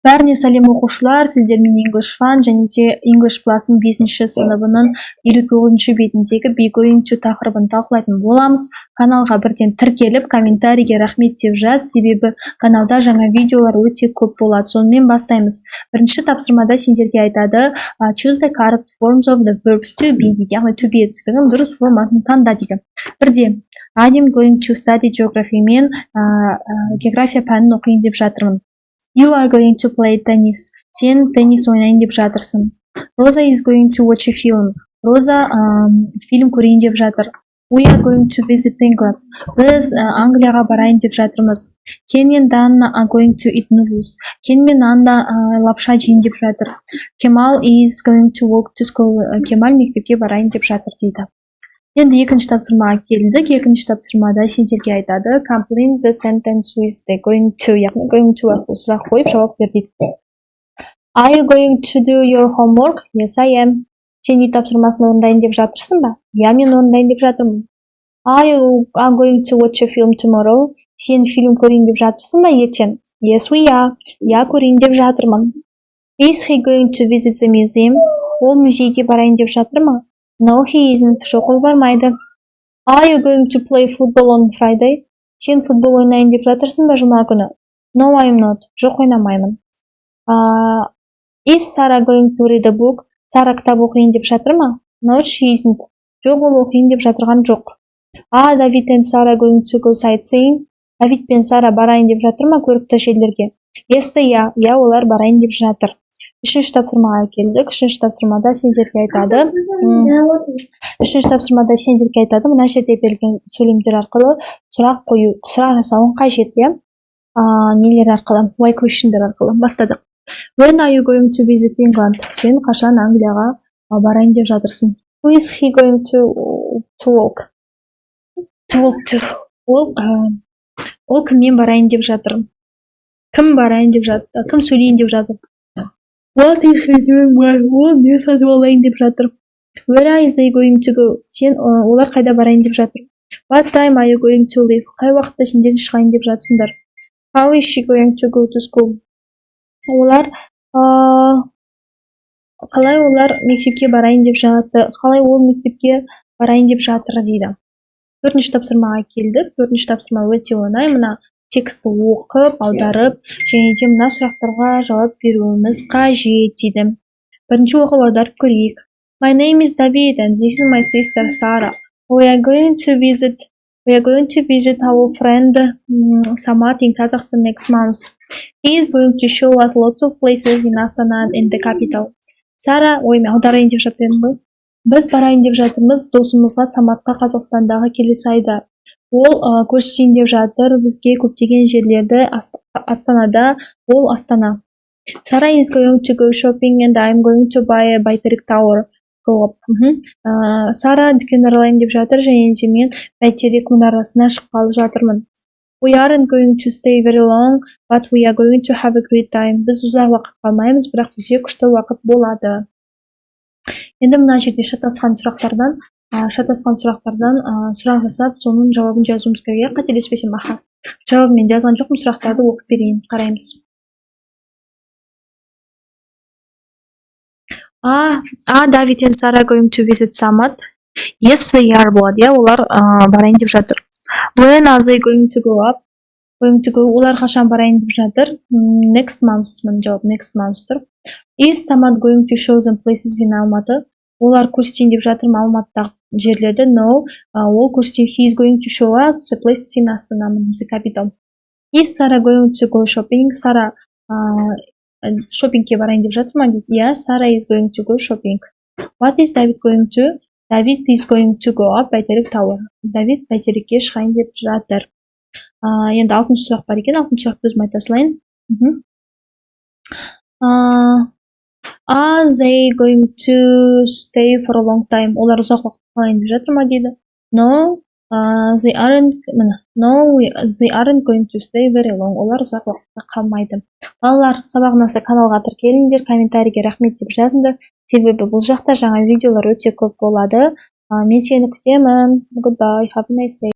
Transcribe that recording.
Бәріне сәлем оқушылар, сіздермен English Fun және де English Plus-ның 5-ші сыныбының 59-ші бетіндегі Be Going to тақырыбын талқылайтын боламыз. Каналға бірден тіркеліп, комментарийге рахмет деп жаз, себебі каналда жаңа видеолар өте көп болады. Сонымен бастаймыз. Бірінші тапсырмада сендерге айтады, choose the correct forms of the verbs to be дейді, яғни to be етістігін дұрыс форматын таңда дейді. Бірде, I'm going to study geography, мен география пәнін оқиын деп жатырмын. You are going to play tennis. Сен теннис ойнайын деп жатырсың. Rosa is going to watch a film. Роза фильм көрейін деп жатыр. We are going to visit England. Біз Англияға барайын деп жатырмыз. Ken мен Dana are going to eat noodles. Ken мен Anna лапша жейін деп жатыр. Kemal is going to walk to school. Кемал мектепке барайын деп жатыр дейді. Енді екінші тапсырмаға келдік. Екінші тапсырмада сендерге айтады, complete the sentence with the going to, яғни going to арқылы сұрақ қойып жауап бер дейді. Are you going to do your homework? Yes, I am. Сен үй тапсырмасын орындайын деп жатырсың ба? Я, мен орындайын деп жатырмын. Are you going to watch a film tomorrow? Сен фильм көрейін деп жатырсың ба ертең? Yes, we are. Я көрейін деп жатырмын. Is he going to visit the museum? Ол музейге барайын деп жатыр ма? No, he isn't. Жоқ, ол бармайды. Are you going to play football on Friday? Сен футбол ойнайын деп жатырсың ба жұма күні? No, I'm not. Жоқ, ойнамаймын. Is Sarah going to read a book? Сара кітап оқиын деп жатыр ма? No, she isn't. Жоқ, ол оқиын деп жатырған жоқ. David and Sarah going to go sightseeing? Давид пен Сара барайын деп жатыр ма көрікті жерлерге? Yes, yeah. Я, олар барайын деп жатыр. Үшінші тапсырмаға келдік. Үшінші тапсырмада сендерге айтады. Мына жерде берілген сөйлемдер арқылы сұрақ қою, сұрақ жасауын қажет, иә? Нелер арқылы? Why questionдер арқылы. Бастадық. When are you going to visit England? Сен қашан Англияға барайын деп жатырсың? Who is he going to walk? Ол кіммен барайын деп жатыр? Кім барайын деп жатыр? Кім сөйлейін деп жатыр? What is he doing? Ол не сатып алайын деп жатыр? Where are they going to go? Сен олар қайда барайын деп жатыр? What time are you going to leave? Қай уақытта сендер шығайын деп жатсыңдар? How is she going to go to school? Қалай олар мектепке барайын деп жатыр? Қалай ол мектепке барайын деп жатыр дейді. Төртінші тапсырмаға келдік. Төртінші тапсырма өте оңай. Мына текстті оқып, аударып, және де мына сұрақтарға жауап беруіміз қажет дейді. Бірінші оқып аударып көрейік. My name is David and this is my sister Sarah. We are going to visit our friend Samat in Kazakhstan next month. He is going to show us lots of places in Astana and the capital. Сара, мен аударайын деп жатырмын ғой. Біз барайын деп жатырмыз досымызға Саматқа Қазақстандағы келесі айда. Ол көрсетейін деп жатыр бізге көптеген жерлерді Астанада. Ол Астана. Sarah is going to go shopping and I'm going to buy a Бәйтерек Tower. Сара дүкен аралайын деп жатыр және де мен Бәйтерек мұнарасына шыққалы жатырмын. We aren't going to stay very long, but we are going to have a great time. Біз ұзақ уақыт қалмаймыз, бірақ бізде күшті уақыт болады. Енді мына жерде шатасқан сұрақтардан сұрақ жасап, соның жауабын жазуымыз керек. Қателеспесем, жауабын мен жазған жоқпын, сұрақтарды оқып берейін, қараймыз. David and Sarah going to visit Samat? Yes, they are болады, олар барайын деп жатыр. When are they going to go up? Олар қашан барайын деп жатыр? Next month, жауап next month тұр. Is Samat going to show them places in Алматы? Олар көрсетейін деп жатыр ма Алматыдағы жерлерді? No, ол көрсетейін. He is going to show us the places in Astana, the capital. Is Sarah going to go shopping? Сара шопингке барайын деп жатыр ма? Yeah, Sarah is going to go shopping. What is David going to? David is going to go up Бәйтерек Tower. David Бәйтерекке шығайын деп жатыр. Енді 6-шы сұрақ бар екен. 6-шы сұрақты өзім айта салайын. Are they going to stay for a long time? Олар ұзақ уақыт қалайын деп жатыр ма дейді. No, they aren't going to stay very long. Олар ұзақ уақытта қалмайды. Балалар, сабағымызды каналға тіркеліңдер, комментарийге рахмет деп жазыңдар. Себебі бұл жақта жаңа видеолар өте көп болады. Мен сені күтемін. Goodbye, have a nice day.